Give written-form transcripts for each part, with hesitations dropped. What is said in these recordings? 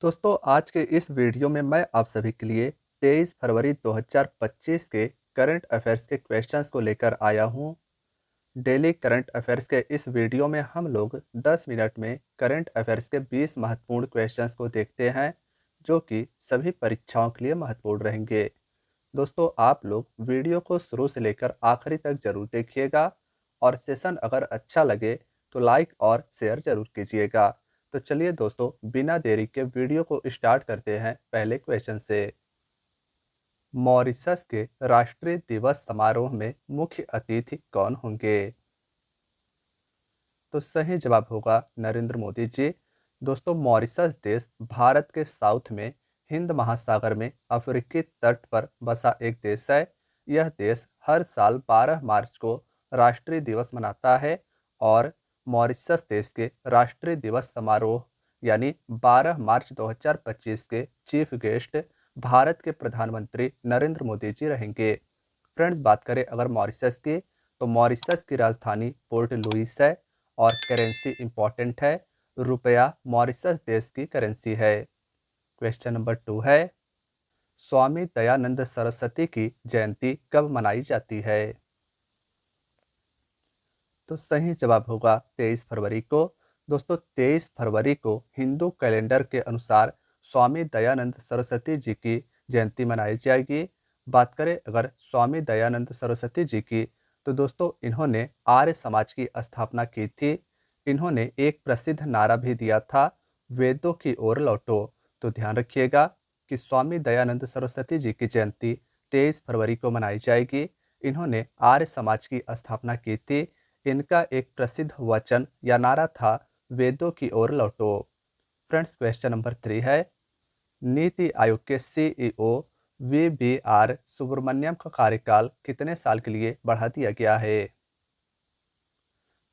दोस्तों आज के इस वीडियो में मैं आप सभी के लिए 23 फरवरी 2025 के करंट अफेयर्स के क्वेश्चंस को लेकर आया हूं। डेली करंट अफेयर्स के इस वीडियो में हम लोग 10 मिनट में करंट अफेयर्स के 20 महत्वपूर्ण क्वेश्चंस को देखते हैं जो कि सभी परीक्षाओं के लिए महत्वपूर्ण रहेंगे। दोस्तों आप लोग वीडियो को शुरू से लेकर आखिरी तक जरूर देखिएगा और सेशन अगर अच्छा लगे तो लाइक और शेयर जरूर कीजिएगा। तो चलिए दोस्तों बिना देरी के वीडियो को स्टार्ट करते हैं पहले क्वेश्चन से। मॉरिशस के राष्ट्रीय दिवस समारोह में मुख्य अतिथि कौन होंगे? तो सही जवाब होगा नरेंद्र मोदी जी। दोस्तों मॉरिशस देश भारत के साउथ में हिंद महासागर में अफ्रीकी तट पर बसा एक देश है। यह देश हर साल 12 मार्च को राष्ट्रीय दिवस मनाता है और मॉरिशस देश के राष्ट्रीय दिवस समारोह यानी 12 मार्च 2025 के चीफ गेस्ट भारत के प्रधानमंत्री नरेंद्र मोदी जी रहेंगे। फ्रेंड्स बात करें अगर मॉरिशस की, तो मॉरिशस की राजधानी पोर्ट लुइस है और करेंसी इंपॉर्टेंट है। रुपया मॉरिशस देश की करेंसी है। क्वेश्चन नंबर 2 है, स्वामी दयानंद सरस्वती की जयंती कब मनाई जाती है? तो सही जवाब होगा 23 फरवरी को। दोस्तों 23 फरवरी को हिंदू कैलेंडर के अनुसार स्वामी दयानंद सरस्वती जी की जयंती मनाई जाएगी। बात करें अगर स्वामी दयानंद सरस्वती जी की, तो दोस्तों इन्होंने आर्य समाज की स्थापना की थी। इन्होंने एक प्रसिद्ध नारा भी दिया था, वेदों की ओर लौटो। तो ध्यान रखिएगा कि स्वामी दयानंद सरस्वती जी की जयंती 23 फरवरी को मनाई जाएगी। इन्होंने आर्य समाज की स्थापना की थी। इनका एक प्रसिद्ध वचन या नारा था, वेदों की ओर लौटो। फ्रेंड्स क्वेश्चन नंबर 3 है, नीति आयोग के सीईओ वी सुब्रमण्यम का कार्यकाल कितने साल के लिए बढ़ा दिया गया है?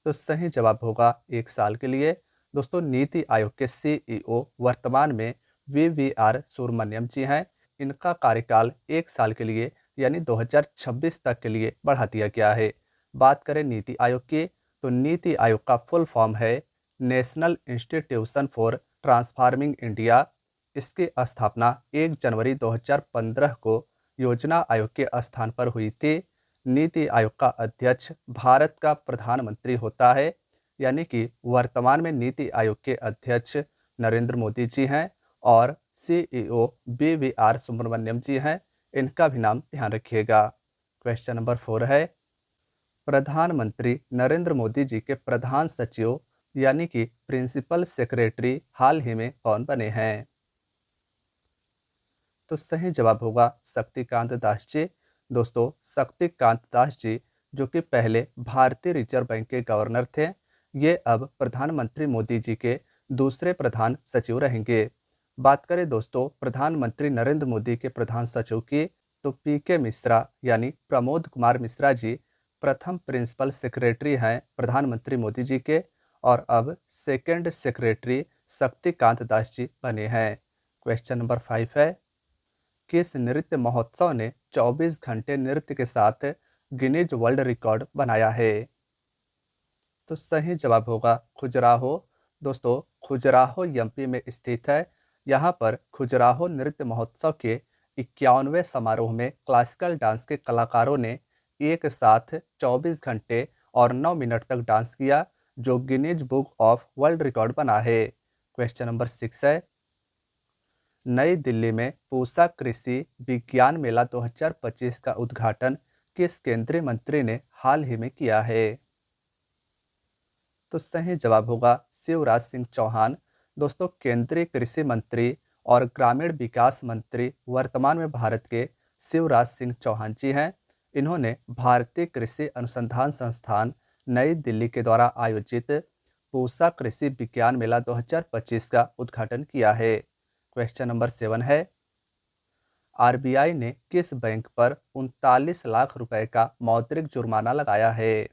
तो सही जवाब होगा 1 साल के लिए। दोस्तों नीति आयोग के सीईओ वर्तमान में सुब्रमण्यम जी हैं। इनका कार्यकाल 1 साल के लिए यानी 2026 तक के लिए बढ़ा दिया गया है। बात करें नीति आयोग की, तो नीति आयोग का फुल फॉर्म है national institution for transforming India. इसकी स्थापना 1 जनवरी 2015 को योजना आयोग के स्थान पर हुई थी। नीति आयोग का अध्यक्ष भारत का प्रधानमंत्री होता है, यानी कि वर्तमान में नीति आयोग के अध्यक्ष नरेंद्र मोदी जी हैं और सीईओ सुब्रमण्यम जी हैं। इनका भी नाम ध्यान रखिएगा। क्वेश्चन नंबर 4 है, प्रधानमंत्री नरेंद्र मोदी जी के प्रधान सचिव यानी कि प्रिंसिपल सेक्रेटरी हाल ही में कौन बने हैं? तो सही जवाब होगा शक्तिकांत दास जी। दोस्तों शक्तिकांत दास जी जो कि पहले भारतीय रिजर्व बैंक के गवर्नर थे, ये अब प्रधानमंत्री मोदी जी के दूसरे प्रधान सचिव रहेंगे। बात करें दोस्तों प्रधानमंत्री नरेंद्र मोदी के प्रधान सचिव की, तो पीके मिश्रा यानी प्रमोद कुमार मिश्रा जी प्रथम प्रिंसिपल सेक्रेटरी हैं प्रधानमंत्री मोदी जी के और अब सेकंड सेक्रेटरी शक्तिकांत दास जी बने हैं। क्वेश्चन नंबर 5 है, किस नृत्य महोत्सव ने 24 घंटे नृत्य के साथ गिनीज वर्ल्ड रिकॉर्ड बनाया है? तो सही जवाब होगा खजुराहो। दोस्तों खजुराहो एमपी में स्थित है। यहाँ पर खजुराहो नृत्य महोत्सव के 51वें समारोह में क्लासिकल डांस के कलाकारों ने एक साथ 24 घंटे और 9 मिनट तक डांस किया, जो Guinness book of world record बना है। क्वेश्चन नंबर 6 है, नई दिल्ली में पूसा कृषि विज्ञान मेला 2025 का उद्घाटन किस केंद्रीय मंत्री ने हाल ही में किया है? तो सही जवाब होगा शिवराज सिंह चौहान। दोस्तों केंद्रीय कृषि मंत्री और ग्रामीण विकास मंत्री वर्तमान में भारत के शिवराज सिंह चौहान जी हैं। इन्होंने भारतीय कृषि अनुसंधान संस्थान नई दिल्ली के द्वारा आयोजित पूसा कृषि विज्ञान मेला 2025 का उद्घाटन किया है। क्वेश्चन नंबर 7 है, आरबीआई ने किस बैंक पर 39 लाख रुपए का मौद्रिक जुर्माना लगाया है?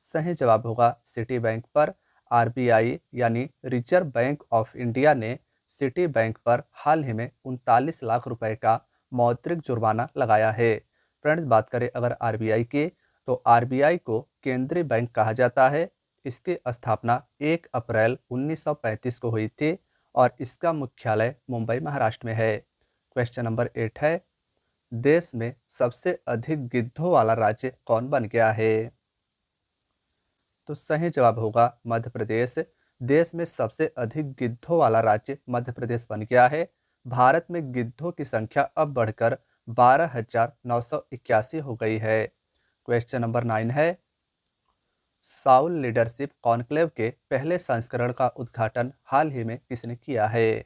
सही जवाब होगा सिटी बैंक पर। आरबीआई यानी रिजर्व बैंक ऑफ इंडिया ने सिटी बैंक पर हाल ही में 39 लाख रुपए का मौद्रिक जुर्माना लगाया है। फ्रेंड्स बात करें अगर आरबीआई की, तो आरबीआई को केंद्रीय बैंक कहा जाता है। इसकी स्थापना 1 अप्रैल 1935 को हुई थी और इसका मुख्यालय मुंबई महाराष्ट्र में है। क्वेश्चन नंबर 8 है, देश में सबसे अधिक गिद्धों वाला राज्य कौन बन गया है? तो सही जवाब होगा मध्य प्रदेश। देश में सबसे अधिक गिद्धों वाला राज्य मध्य प्रदेश बन गया है। भारत में गिद्धों की संख्या अब बढ़कर 12,981 हो गई है। क्वेश्चन नंबर 9 है, साउल लीडरशिप कॉन्क्लेव के पहले संस्करण का उद्घाटन हाल ही में किसने किया है?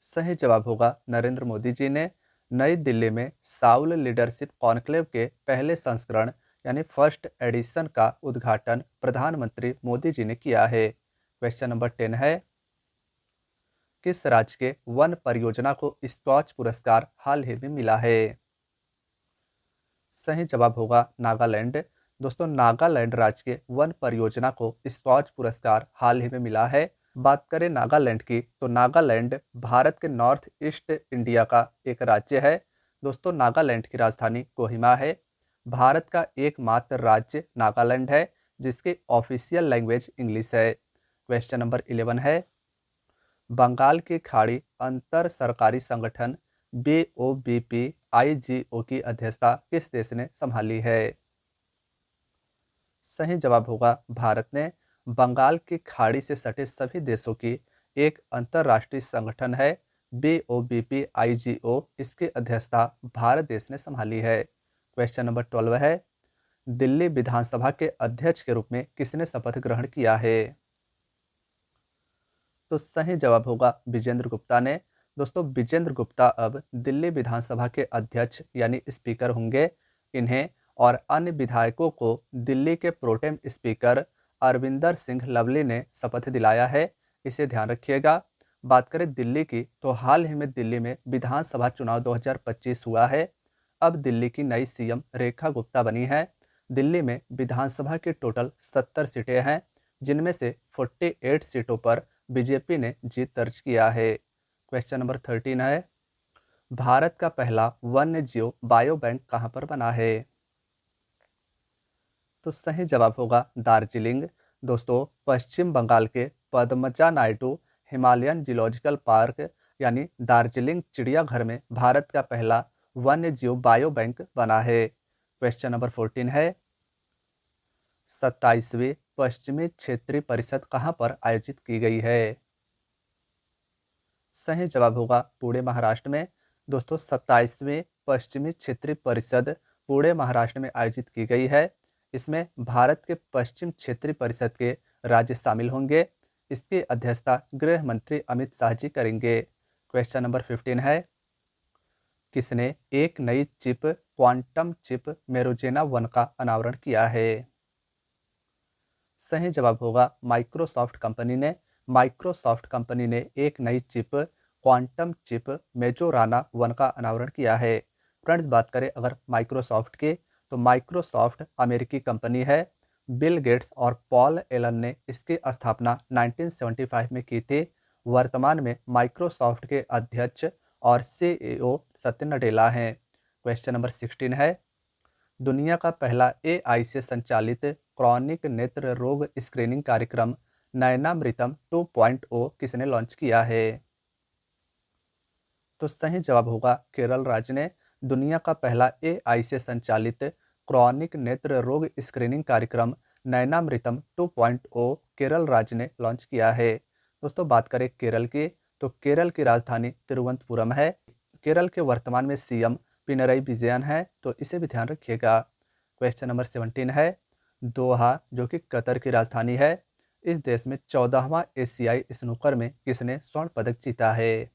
सही जवाब होगा नरेंद्र मोदी जी ने। नई दिल्ली में साउल लीडरशिप कॉन्क्लेव के पहले संस्करण यानी फर्स्ट एडिशन का उद्घाटन प्रधानमंत्री मोदी जी ने किया है। क्वेश्चन नंबर 10 है, किस राज्य के वन परियोजना को स्कॉच पुरस्कार हाल ही में मिला है? सही जवाब होगा नागालैंड। दोस्तों, नागालैंड राज्य के वन परियोजना को स्कॉच पुरस्कार हाल ही में मिला है। बात करें नागालैंड की, तो नागालैंड भारत के नॉर्थ ईस्ट इंडिया का एक राज्य है। दोस्तों, नागालैंड की राजधानी कोहिमा है। भारत का एकमात्र राज्य नागालैंड है जिसकी ऑफिशियल लैंग्वेज इंग्लिश है। क्वेश्चन नंबर 11 है, बंगाल की खाड़ी अंतर सरकारी संगठन BOBPIGO की अध्यक्षता किस देश ने संभाली है? सही जवाब होगा भारत ने। बंगाल की खाड़ी से सटे सभी देशों की एक अंतर्राष्ट्रीय संगठन है BOBPIGO। इसकी अध्यक्षता भारत देश ने संभाली है। क्वेश्चन नंबर 12 है, दिल्ली विधानसभा के अध्यक्ष के रूप में किसने शपथ ग्रहण किया है? तो सही जवाब होगा विजेंद्र गुप्ता ने। दोस्तों, विजेंद्र गुप्ता अब दिल्ली विधानसभा के अध्यक्ष यानी स्पीकर होंगे। इन्हें और अन्य विधायकों को दिल्ली के प्रोटेम स्पीकर अरविंदर सिंह लवली ने शपथ दिलाया है। इसे ध्यान रखिएगा। बात करें दिल्ली की, तो हाल ही में दिल्ली में विधानसभा चुनाव 2025 हुआ है। अब दिल्ली की नई CM रेखा गुप्ता बनी है। दिल्ली में विधानसभा की टोटल 70 सीटें हैं, जिनमें से 48 सीटों पर बीजेपी ने जीत दर्ज किया है। क्वेश्चन नंबर 13 है, भारत का पहला वन्य जीव बायो बैंक कहाँ पर बना है? तो सही जवाब होगा दार्जिलिंग। दोस्तों, पश्चिम बंगाल के Padmaja Naidu Himalayan geological park यानी दार्जिलिंग चिड़ियाघर में भारत का पहला वन्य जीव बायो बैंक बना है। क्वेश्चन नंबर 14 है, 27वीं पश्चिमी क्षेत्रीय परिषद कहाँ पर आयोजित की गई है? सही जवाब होगा पुणे महाराष्ट्र में। दोस्तों, 27वीं पश्चिमी क्षेत्रीय परिषद पुणे महाराष्ट्र में आयोजित की गई है। इसमें भारत के पश्चिम क्षेत्रीय परिषद के राज्य शामिल होंगे। इसकी अध्यक्षता गृह मंत्री अमित शाह जी करेंगे। क्वेश्चन नंबर 15 है, किसने एक नई चिप क्वांटम चिप मेरोजेना 1 का अनावरण किया है? सही जवाब होगा माइक्रोसॉफ्ट कंपनी ने। माइक्रोसॉफ्ट कंपनी ने एक नई चिप क्वांटम चिप मेजोराना 1 का अनावरण किया है। फ्रेंड्स, बात करें अगर माइक्रोसॉफ्ट की, तो माइक्रोसॉफ्ट अमेरिकी कंपनी है। बिल गेट्स और पॉल एलन ने इसकी स्थापना 1975 में की थी। वर्तमान में माइक्रोसॉफ्ट के अध्यक्ष और CEO सत्य नडेला हैं। क्वेश्चन नंबर 16 है, दुनिया का पहला AI से संचालित क्रॉनिक नेत्र रोग स्क्रीनिंग कार्यक्रम नयनामृतम 2.0 किसने लॉन्च किया है? तो सही जवाब होगा केरल राज्य ने। दुनिया का पहला AI से संचालित क्रॉनिक नेत्र रोग स्क्रीनिंग कार्यक्रम नयनामृतम 2.0 केरल राज्य ने लॉन्च किया है। दोस्तों, बात करें केरल की, तो केरल की राजधानी तिरुवनंतपुरम है। केरल के वर्तमान में CM पिनरई विजयन है, तो इसे भी ध्यान रखिएगा। क्वेश्चन नंबर 17 है, दोहा जो कि कतर की राजधानी है, इस देश में 14वां एशियाई स्नूकर में किसने स्वर्ण पदक जीता है?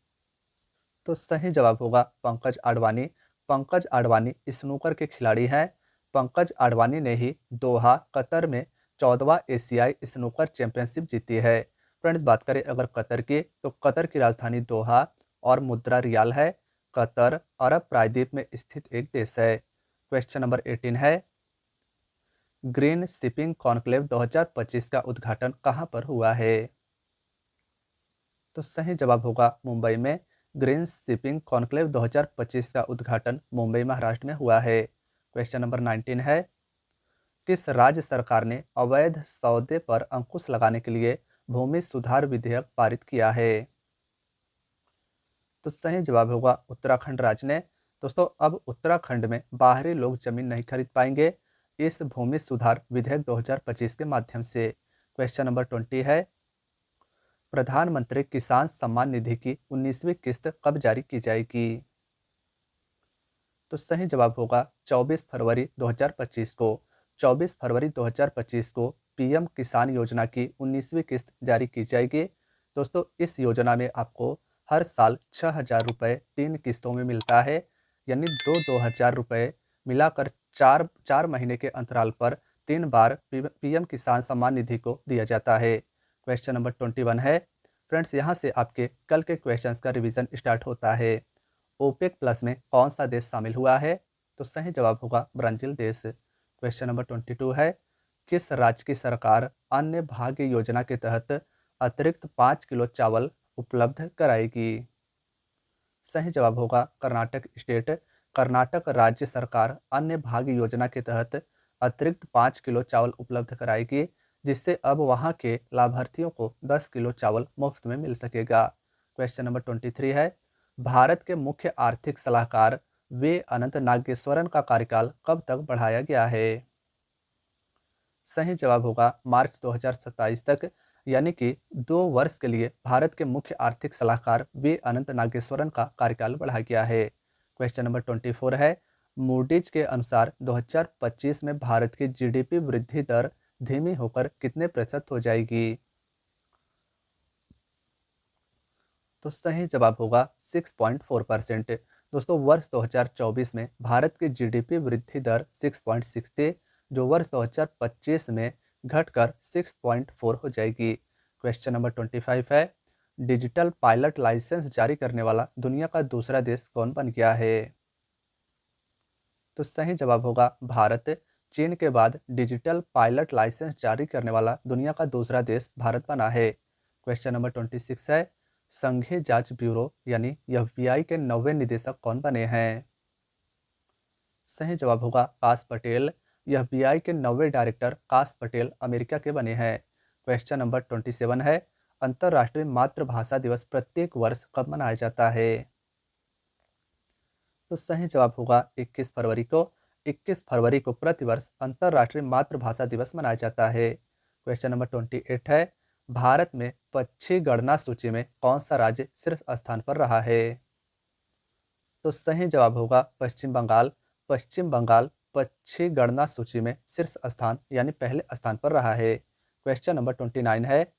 तो सही जवाब होगा पंकज आडवाणी। पंकज आडवाणी स्नूकर के खिलाड़ी हैं। पंकज आडवाणी ने ही दोहा कतर में 14वां एशियाई स्नूकर चैंपियनशिप जीती है। फ्रेंड्स, बात करें अगर कतर की, तो कतर की राजधानी दोहा और मुद्रा रियाल है। कतर अरब प्रायद्वीप में स्थित एक देश है। क्वेश्चन नंबर 18 है, ग्रीन शिपिंग कॉन्क्लेव 2025 का उद्घाटन कहाँ पर हुआ है? तो सही जवाब होगा मुंबई में। ग्रीन शिपिंग कॉन्क्लेव 2025 का उद्घाटन मुंबई महाराष्ट्र में हुआ है। क्वेश्चन नंबर 19 है, किस राज्य सरकार ने अवैध सौदे पर अंकुश लगाने के लिए भूमि सुधार विधेयक पारित किया है? तो सही जवाब होगा उत्तराखंड राज्य ने। दोस्तों, अब उत्तराखंड में बाहरी लोग जमीन नहीं खरीद पाएंगे इस भूमि सुधार विधेयक 2025 के माध्यम से। क्वेश्चन नंबर 20 है, प्रधानमंत्री किसान सम्मान निधि की 19वीं किस्त कब जारी की जाएगी? तो सही जवाब होगा 24 फरवरी 2025 को। 24 फरवरी 2025 को पीएम किसान योजना की 19वीं किस्त जारी की जाएगी। दोस्तों, इस योजना में आपको हर साल 6,000 रुपये 3 किस्तों में मिलता है, यानी दो हज़ार रुपये मिलाकर चार चार महीने के अंतराल पर 3 बार पीएम किसान सम्मान निधि को दिया जाता है। क्वेश्चन नंबर 21 है। फ्रेंड्स, यहाँ से आपके कल के क्वेश्चंस का रिवीजन स्टार्ट होता है। ओपेक प्लस में कौन सा देश शामिल हुआ है? तो सही जवाब होगा ब्राज़ील देश। क्वेश्चन नंबर 22 है, किस राज्य की सरकार अन्य भाग्य योजना के तहत अतिरिक्त 5 किलो चावल उपलब्ध कराएगी? सही जवाब होगा कर्नाटक स्टेट। कर्नाटक राज्य सरकार अन्य भाग्य योजना के तहत अतिरिक्त 5 किलो चावल उपलब्ध कराएगी, जिससे अब वहां के लाभार्थियों को 10 किलो चावल मुफ्त में मिल सकेगा। क्वेश्चन नंबर 23 है, भारत के मुख्य आर्थिक सलाहकार वे अनंत नागेश्वरन का कार्यकाल कब तक बढ़ाया गया है? सही जवाब होगा मार्च 2027 तक, यानी कि 2 वर्ष के लिए भारत के मुख्य आर्थिक सलाहकार वी अनंत नागेश्वरन का कार्यकाल बढ़ा गया है। क्वेश्चन नंबर 24 है, मूडीज के अनुसार 2025 में भारत की जीडीपी वृद्धि दर धीमी होकर कितने प्रतिशत हो जाएगी? तो सही जवाब होगा 6.4%। दोस्तों, वर्ष 2024 में भारत की जीडीपी वृद्धि दर 6.6 थी, जो वर्ष 2025 में घटकर 6.4 हो जाएगी। क्वेश्चन नंबर 25 है, डिजिटल पायलट लाइसेंस जारी करने वाला दुनिया का दूसरा देश कौन बन गया है? तो सही जवाब होगा भारत। चीन के बाद डिजिटल पायलट लाइसेंस जारी करने वाला दुनिया का दूसरा देश भारत बना है। क्वेश्चन नंबर 26 है, संघीय जांच ब्यूरो यानी एफबीआई के 9वें निदेशक कौन बने हैं? सही जवाब होगा काश पटेल। एफबीआई के 9वें डायरेक्टर काश पटेल अमेरिका के बने हैं। क्वेश्चन नंबर 27 है, अंतर्राष्ट्रीय मातृभाषा दिवस प्रत्येक वर्ष कब मनाया जाता है? तो सही जवाब होगा 21 फरवरी को। 21 फरवरी को प्रतिवर्ष अंतर्राष्ट्रीय मातृभाषा दिवस मनाया जाता है। क्वेश्चन नंबर 28 है, भारत में पक्षी गणना सूची में कौन सा राज्य शीर्ष स्थान पर रहा है? तो सही जवाब होगा पश्चिम बंगाल। पश्चिम बंगाल पक्षी गणना सूची में शीर्ष स्थान यानी पहले स्थान पर रहा है। क्वेश्चन नंबर 29 है,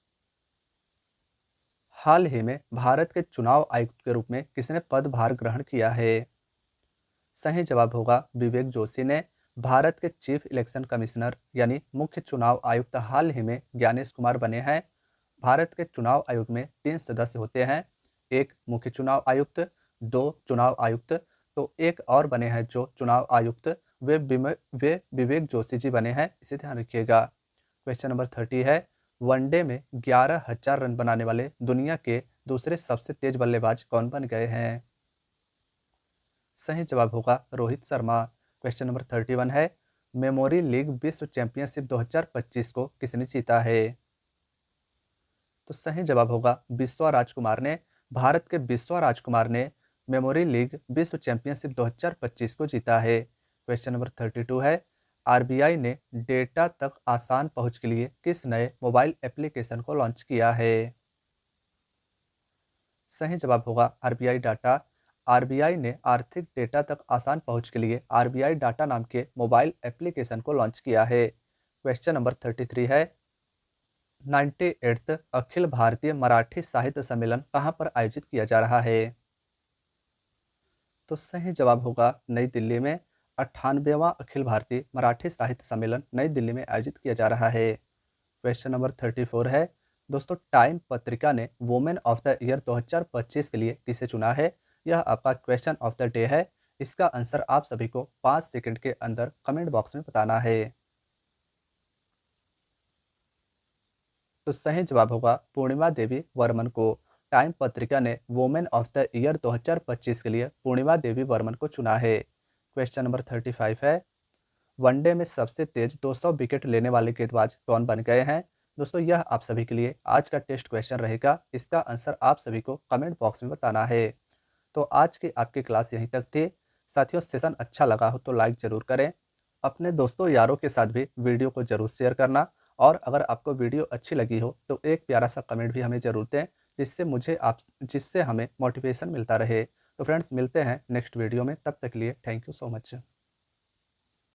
हाल ही में भारत के चुनाव आयुक्त के रूप में किसने पदभार ग्रहण किया है? सही जवाब होगा विवेक जोशी ने। भारत के चीफ इलेक्शन कमिश्नर यानी मुख्य चुनाव आयुक्त हाल ही में ज्ञानेश कुमार बने हैं। भारत के चुनाव आयोग में 3 सदस्य होते हैं, एक मुख्य चुनाव आयुक्त, 2 चुनाव आयुक्त, तो एक और बने हैं जो चुनाव आयुक्त, वे विवेक जोशी जी बने हैं, इसे ध्यान रखिएगा। क्वेश्चन नंबर 30 है, वनडे में 11,000 रन बनाने वाले दुनिया के दूसरे सबसे तेज बल्लेबाज कौन बन गए हैं? सही जवाब होगा रोहित शर्मा। क्वेश्चन नंबर 31 है, मेमोरी लीग विश्व चैंपियनशिप 2025 को किसने जीता है? तो सही जवाब होगा बिस्वा राजकुमार ने। भारत के बिस्वा राजकुमार ने मेमोरी लीग विश्व चैंपियनशिप 2025 को जीता है। क्वेश्चन नंबर 32 है, आरबीआई ने डेटा तक आसान पहुंच के लिए किस नए मोबाइल एप्लीकेशन को लॉन्च किया है? सही जवाब होगा आरबीआई डाटा। आरबीआई ने आर्थिक डेटा तक आसान पहुंच के लिए आरबीआई डाटा नाम के मोबाइल एप्लीकेशन को लॉन्च किया है। क्वेश्चन नंबर 33 है, 98th अखिल भारतीय मराठी साहित्य सम्मेलन कहाँ पर आयोजित किया जा रहा है? तो सही जवाब होगा नई दिल्ली में। 98वां अखिल भारतीय मराठी साहित्य सम्मेलन नई दिल्ली में आयोजित किया जा रहा है। क्वेश्चन नंबर 34 है, दोस्तों टाइम पत्रिका ने वुमेन ऑफ द ईयर 2025 के लिए किसे चुना है? यह आपका क्वेश्चन ऑफ द डे है। इसका आंसर आप सभी को 5 सेकंड के अंदर कमेंट बॉक्स में बताना है। तो सही जवाब होगा पूर्णिमा देवी वर्मन को। टाइम पत्रिका ने वुमेन ऑफ द ईयर 2025 के लिए पूर्णिमा देवी वर्मन को चुना है। क्वेश्चन नंबर 35 है, वनडे में सबसे तेज 200 विकेट लेने वाले गेंदबाज कौन बन गए हैं? दोस्तों यह आप सभी के लिए आज का टेस्ट क्वेश्चन रहेगा। इसका आंसर आप सभी को कमेंट बॉक्स में बताना है। तो आज की आपकी क्लास यहीं तक थी। साथियों, सेशन अच्छा लगा हो तो लाइक ज़रूर करें। अपने दोस्तों यारों के साथ भी वीडियो को ज़रूर शेयर करना, और अगर आपको वीडियो अच्छी लगी हो तो एक प्यारा सा कमेंट भी हमें ज़रूर दें, जिससे हमें मोटिवेशन मिलता रहे। तो फ्रेंड्स, मिलते हैं नेक्स्ट वीडियो में। तब तक के लिए थैंक यू सो मच।